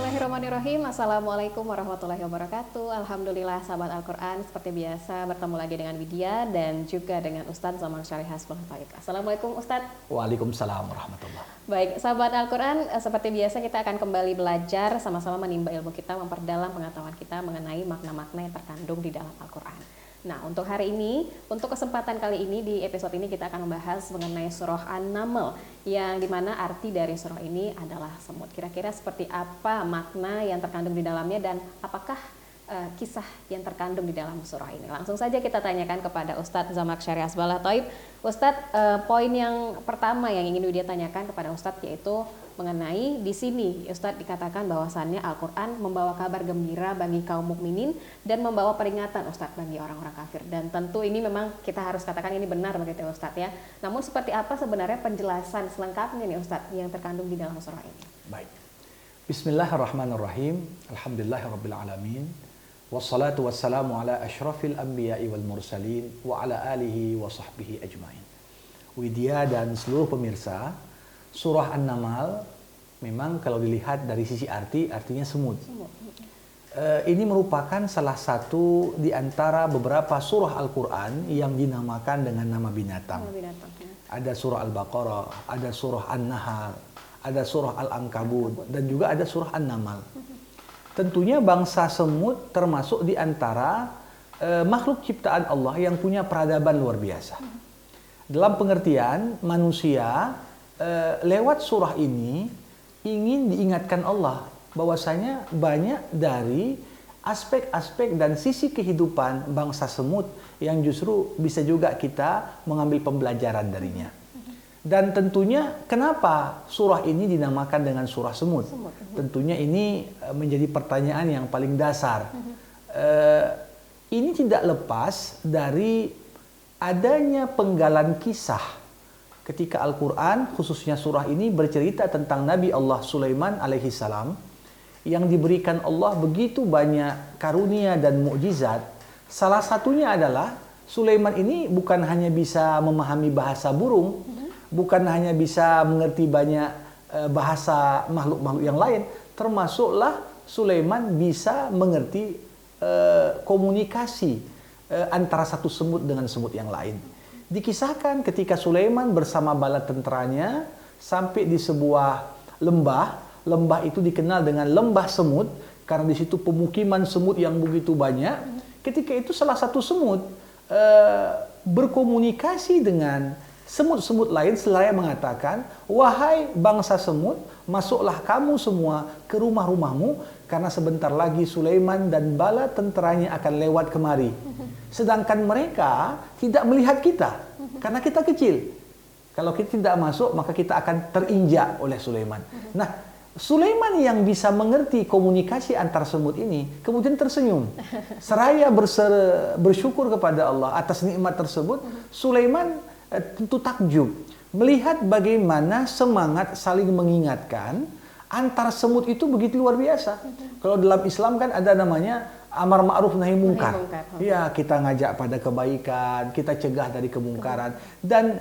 Bismillahirrahmanirrahim. Assalamualaikum warahmatullahi wabarakatuh. Alhamdulillah sahabat Al-Quran, seperti biasa bertemu lagi dengan Widya dan juga dengan Ustadz Zaman Syarih Hasbullah Taib. Assalamualaikum Ustadz. Waalaikumsalam warahmatullahi. Baik, sahabat Al-Quran, seperti biasa kita akan kembali belajar sama-sama menimba ilmu kita, memperdalam pengetahuan kita mengenai makna-makna yang terkandung di dalam Al-Quran. Nah, untuk hari ini, untuk kesempatan kali ini di episode ini kita akan membahas mengenai surah An-Naml, yang dimana arti dari surah ini adalah semut. Kira-kira seperti apa makna yang terkandung di dalamnya dan apakah kisah yang terkandung di dalam surah ini? Langsung saja kita tanyakan kepada Ustadz Zaman Syarih Hasbullah Taib. Ustadz, poin yang pertama yang ingin Widya tanyakan kepada Ustadz yaitu mengenai di sini Ustadz dikatakan bahwasannya Al-Quran membawa kabar gembira bagi kaum mukminin dan membawa peringatan Ustadz bagi orang-orang kafir. Dan tentu ini memang kita harus katakan ini benar begitu Ustadz ya. Namun seperti apa sebenarnya penjelasan selengkapnya nih Ustadz yang terkandung di dalam surah ini? Baik. Bismillahirrahmanirrahim. Alhamdulillahirabbil wassalatu wassalamu ala asyrafil anbiya'i wal mursalin wa ala alihi wa sahbihi ajmain. Widya dan seluruh pemirsa, surah An-Naml memang kalau dilihat dari sisi artinya semut. Ini merupakan salah satu di antara beberapa surah Al-Quran yang dinamakan dengan nama binatang. Ada surah Al-Baqarah, ada surah An-Nahl, ada surah Al-Ankabut, dan juga ada surah An-Naml. Tentunya bangsa semut termasuk di antara makhluk ciptaan Allah yang punya peradaban luar biasa. Dalam pengertian manusia lewat surah ini ingin diingatkan Allah bahwasanya banyak dari aspek-aspek dan sisi kehidupan bangsa semut yang justru bisa juga kita mengambil pembelajaran darinya. Dan tentunya kenapa surah ini dinamakan dengan surah semut? Tentunya ini menjadi pertanyaan yang paling dasar. Ini tidak lepas dari adanya penggalan kisah ketika Al-Quran, khususnya surah ini bercerita tentang Nabi Allah Sulaiman alaihi salam yang diberikan Allah begitu banyak karunia dan mukjizat. Salah satunya adalah Sulaiman ini bukan hanya bisa memahami bahasa burung, bukan hanya bisa mengerti banyak bahasa makhluk-makhluk yang lain, termasuklah Sulaiman bisa mengerti komunikasi antara satu semut dengan semut yang lain. Dikisahkan ketika Sulaiman bersama bala tenteranya sampai di sebuah lembah. Lembah itu dikenal dengan lembah semut karena di situ pemukiman semut yang begitu banyak. Ketika itu salah satu semut berkomunikasi dengan semut-semut lain seraya mengatakan, "Wahai bangsa semut, masuklah kamu semua ke rumah-rumahmu karena sebentar lagi Sulaiman dan bala tenteranya akan lewat kemari." Sedangkan mereka tidak melihat kita karena kita kecil. Kalau kita tidak masuk, maka kita akan terinjak oleh Sulaiman. Nah, Sulaiman yang bisa mengerti komunikasi antar semut ini kemudian tersenyum. Seraya bersyukur kepada Allah atas nikmat tersebut, Sulaiman tentu takjub melihat bagaimana semangat saling mengingatkan antar semut itu begitu luar biasa. Kalau dalam Islam kan ada namanya amar ma'ruf nahi mungkar. Ya, kita ngajak pada kebaikan, kita cegah dari kemungkaran. Dan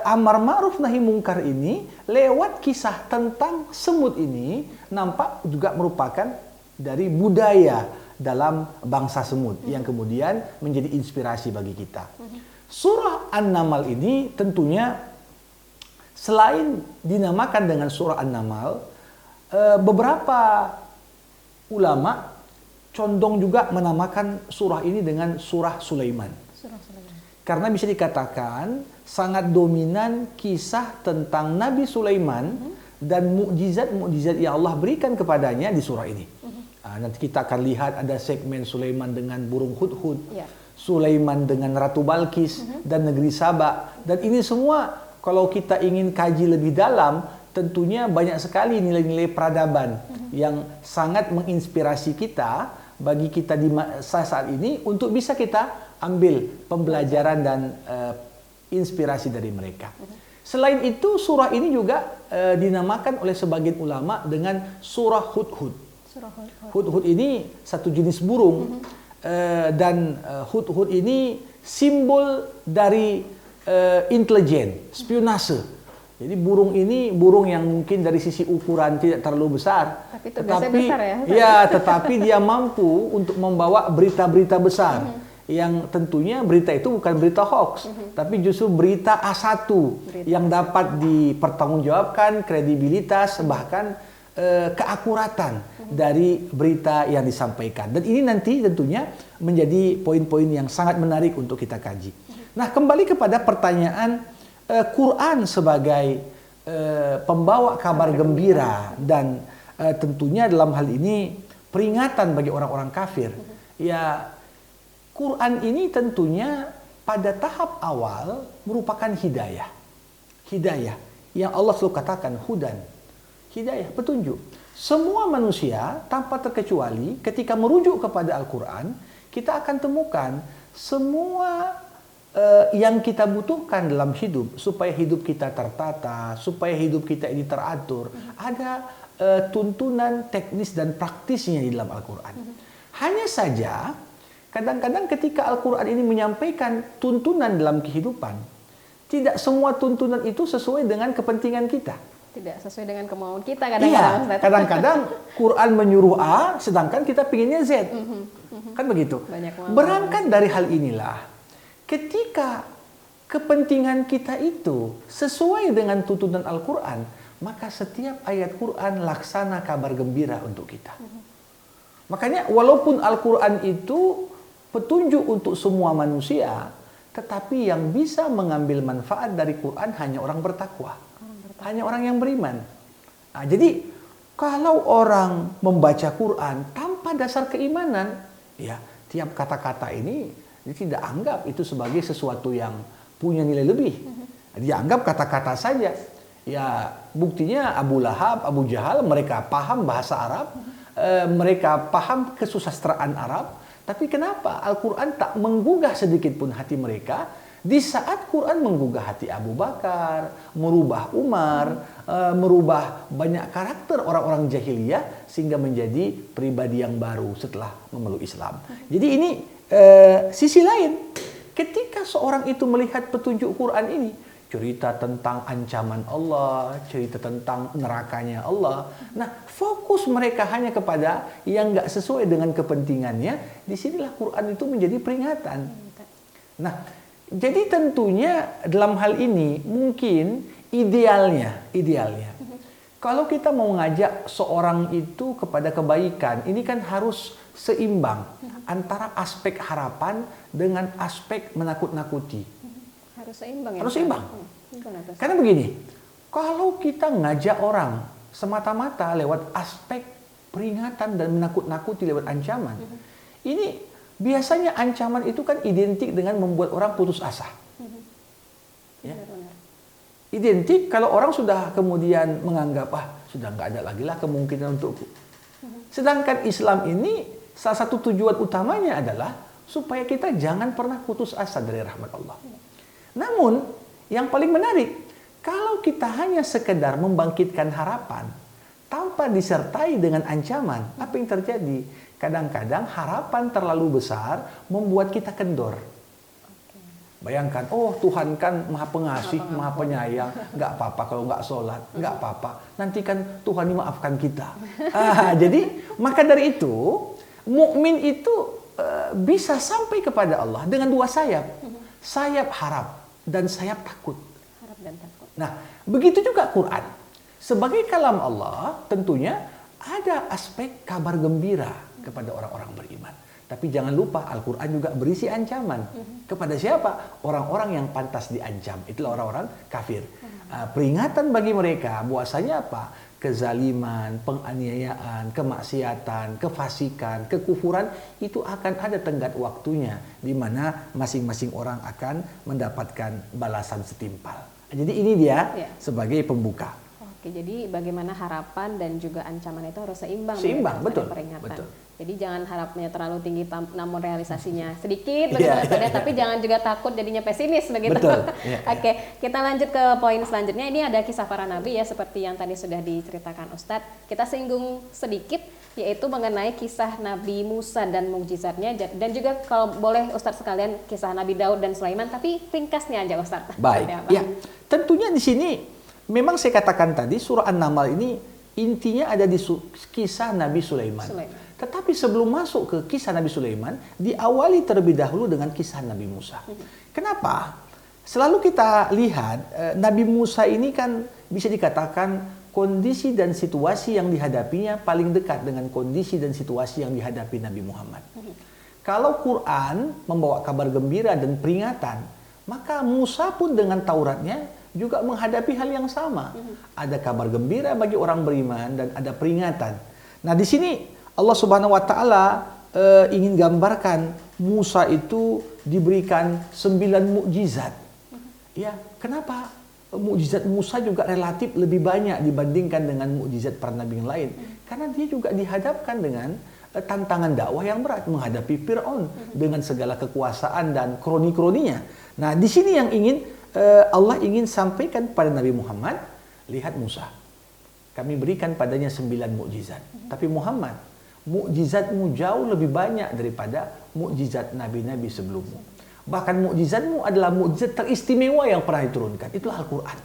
amar ma'ruf nahi mungkar ini lewat kisah tentang semut ini nampak juga merupakan dari budaya dalam bangsa semut yang kemudian menjadi inspirasi bagi kita. Surah An-Naml ini tentunya selain dinamakan dengan surah An-Naml, beberapa ulama condong juga menamakan surah ini dengan surah Sulaiman. Karena bisa dikatakan sangat dominan kisah tentang Nabi Sulaiman dan mukjizat-mukjizat yang Allah berikan kepadanya di surah ini. Nanti kita akan lihat ada segmen Sulaiman dengan burung hudhud, Sulaiman dengan Ratu Balkis dan negeri Saba. Dan ini semua kalau kita ingin kaji lebih dalam, tentunya banyak sekali nilai-nilai peradaban yang sangat menginspirasi kita bagi kita di saat ini untuk bisa kita ambil pembelajaran dan inspirasi dari mereka. Selain itu, surah ini juga dinamakan oleh sebagian ulama dengan surah hudhud. Hudhud ini satu jenis burung dan hudhud ini simbol dari intelijen, spionase. Jadi burung ini burung yang mungkin dari sisi ukuran tidak terlalu besar, Tapi tugasnya besar ya? ya, tetapi dia mampu untuk membawa berita-berita besar. Yang tentunya berita itu bukan berita hoax, tapi justru berita A1 yang dapat dipertanggungjawabkan, kredibilitas, bahkan keakuratan dari berita yang disampaikan. Dan ini nanti tentunya menjadi poin-poin yang sangat menarik untuk kita kaji. Nah, kembali kepada pertanyaan Quran sebagai pembawa kabar gembira dan tentunya dalam hal ini peringatan bagi orang-orang kafir. Ya, Quran ini tentunya pada tahap awal merupakan hidayah. Hidayah yang Allah selalu katakan hudan. Hidayah, petunjuk. Semua manusia tanpa terkecuali ketika merujuk kepada Al-Quran, kita akan temukan semua yang kita butuhkan dalam hidup supaya hidup kita tertata, supaya hidup kita ini teratur. Ada tuntunan teknis dan praktisnya di dalam Al-Quran. Hanya saja kadang-kadang ketika Al-Quran ini menyampaikan tuntunan dalam kehidupan, tidak semua tuntunan itu sesuai dengan kepentingan kita. Tidak sesuai dengan kemauan kita kadang-kadang. Iya, kadang-kadang Quran menyuruh A, sedangkan kita pinginnya Z. Kan begitu. Berangkat dari hal inilah, ketika kepentingan kita itu sesuai dengan tuntunan Al-Quran, maka setiap ayat Quran laksana kabar gembira untuk kita. Makanya walaupun Al-Quran itu petunjuk untuk semua manusia, tetapi yang bisa mengambil manfaat dari Quran hanya orang bertakwa, hanya orang yang beriman. Nah, jadi kalau orang membaca Quran tanpa dasar keimanan, ya tiap kata-kata ini dia tidak anggap itu sebagai sesuatu yang punya nilai lebih. Dia anggap kata-kata saja. Ya buktinya Abu Lahab, Abu Jahal mereka paham bahasa Arab, mereka paham kesusastraan Arab. Tapi kenapa Al-Quran tak menggugah sedikit pun hati mereka? Di saat Quran menggugah hati Abu Bakar, merubah Umar, merubah banyak karakter orang-orang jahiliyah sehingga menjadi pribadi yang baru setelah memeluk Islam. Jadi ini sisi lain. Ketika seorang itu melihat petunjuk Quran ini, cerita tentang ancaman Allah, cerita tentang nerakanya Allah. Nah, fokus mereka hanya kepada yang nggak sesuai dengan kepentingannya. Disinilah Quran itu menjadi peringatan. Nah, jadi tentunya dalam hal ini mungkin idealnya, kalau kita mau ngajak seorang itu kepada kebaikan, ini kan harus seimbang antara aspek harapan dengan aspek menakut-nakuti. Harus seimbang ya? Harus seimbang. Karena begini, kalau kita ngajak orang semata-mata lewat aspek peringatan dan menakut-nakuti lewat ancaman, ini biasanya ancaman itu kan identik dengan membuat orang putus asa. Ya. Identik kalau orang sudah kemudian menganggap, sudah nggak ada lagi lah kemungkinan untukku. Sedangkan Islam ini salah satu tujuan utamanya adalah supaya kita jangan pernah putus asa dari rahmat Allah. Namun, yang paling menarik, kalau kita hanya sekedar membangkitkan harapan tanpa disertai dengan ancaman, apa yang terjadi? Kadang-kadang harapan terlalu besar membuat kita kendor. Bayangkan, Tuhan kan maha pengasih, maha penyayang, nggak apa-apa kalau nggak sholat, nggak apa-apa. Nanti kan Tuhan ini maafkan kita. Jadi, maka dari itu, mukmin itu bisa sampai kepada Allah dengan dua sayap. Sayap harap dan sayap takut. Harap dan takut. Nah, begitu juga Quran. Sebagai kalam Allah, tentunya ada aspek kabar gembira kepada orang-orang beriman. Tapi jangan lupa Al-Quran juga berisi ancaman. Kepada siapa? Orang-orang yang pantas diancam. Itulah orang-orang kafir. Peringatan bagi mereka bahwasanya apa? Kezaliman, penganiayaan, kemaksiatan, kefasikan, kekufuran itu akan ada tenggat waktunya di mana masing-masing orang akan mendapatkan balasan setimpal. Jadi ini dia sebagai pembuka. Oke, jadi bagaimana harapan dan juga ancaman itu harus seimbang. Seimbang, betul. Betul. Jadi jangan harapnya terlalu tinggi namun realisasinya sedikit tapi jangan juga takut jadinya pesimis begitu. Betul. Oke, kita lanjut ke poin selanjutnya. Ini ada kisah para nabi ya seperti yang tadi sudah diceritakan Ustadz. Kita singgung sedikit yaitu mengenai kisah Nabi Musa dan mukjizatnya dan juga kalau boleh Ustadz sekalian kisah Nabi Daud dan Sulaiman tapi ringkasnya aja Ustadz. Baik. Ya, tentunya di sini memang saya katakan tadi surah An-Naml ini intinya ada di kisah Nabi Sulaiman. Tetapi sebelum masuk ke kisah Nabi Sulaiman, diawali terlebih dahulu dengan kisah Nabi Musa. Kenapa? Selalu kita lihat Nabi Musa ini kan bisa dikatakan kondisi dan situasi yang dihadapinya paling dekat dengan kondisi dan situasi yang dihadapi Nabi Muhammad. Kalau Quran membawa kabar gembira dan peringatan, maka Musa pun dengan Tauratnya juga menghadapi hal yang sama. Ada kabar gembira bagi orang beriman dan ada peringatan. Nah, di sini Allah Subhanahu wa taala ingin gambarkan Musa itu diberikan 9 mukjizat. Ya, kenapa? Mukjizat Musa juga relatif lebih banyak dibandingkan dengan mukjizat para nabi yang lain. Karena dia juga dihadapkan dengan tantangan dakwah yang berat menghadapi Fir'aun dengan segala kekuasaan dan kroni-kroninya. Nah, di sini yang Allah ingin sampaikan pada Nabi Muhammad, lihat Musa. Kami berikan padanya 9 mukjizat. Tapi Muhammad, mukjizatmu jauh lebih banyak daripada mukjizat nabi-nabi sebelummu. Bahkan mukjizatmu adalah mukjizat teristimewa yang pernah diturunkan. Itulah Al-Quran.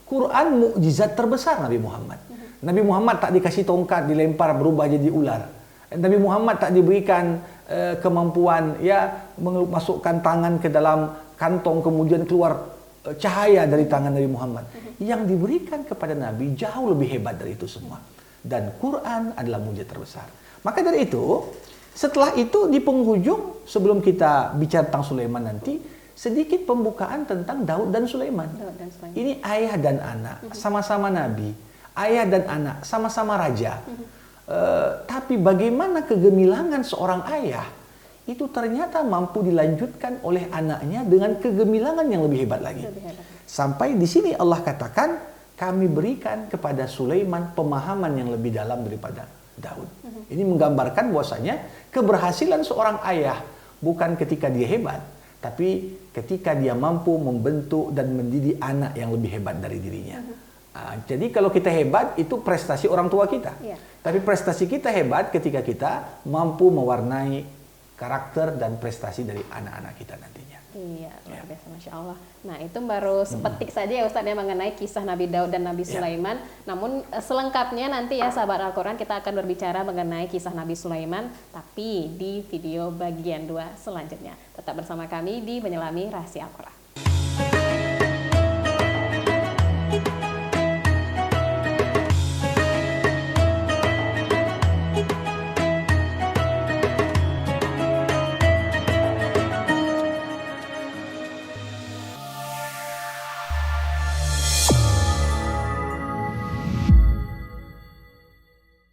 Quran mukjizat terbesar Nabi Muhammad. Nabi Muhammad tak dikasih tongkat, dilempar berubah jadi ular. Nabi Muhammad tak diberikan kemampuan memasukkan tangan ke dalam kantong kemudian keluar cahaya dari tangan Nabi Muhammad. Yang diberikan kepada Nabi jauh lebih hebat dari itu semua. Dan Quran adalah mukjizat terbesar. Maka dari itu, setelah itu di penghujung sebelum kita bicara tentang Sulaiman nanti, sedikit pembukaan tentang Daud dan Sulaiman. Ini ayah dan anak, sama-sama nabi. Ayah dan anak, sama-sama raja. Tapi bagaimana kegemilangan seorang ayah itu ternyata mampu dilanjutkan oleh anaknya dengan kegemilangan yang lebih hebat lagi. Sampai di sini Allah katakan, kami berikan kepada Sulaiman pemahaman yang lebih dalam daripada Daud. Ini menggambarkan bahwasanya keberhasilan seorang ayah bukan ketika dia hebat, tapi ketika dia mampu membentuk dan mendidik anak yang lebih hebat dari dirinya. Jadi kalau kita hebat itu prestasi orang tua kita. Tapi prestasi kita hebat ketika kita mampu mewarnai karakter dan prestasi dari anak-anak kita nantinya. Iya, luar biasa, Masya Allah. Nah, itu baru sepetik saja ya Ustadz ya mengenai kisah Nabi Daud dan Nabi Sulaiman. Namun selengkapnya nanti ya sahabat Al-Quran kita akan berbicara mengenai kisah Nabi Sulaiman, tapi di video bagian 2 selanjutnya. Tetap bersama kami di Menyelami Rahasia Al-Quran.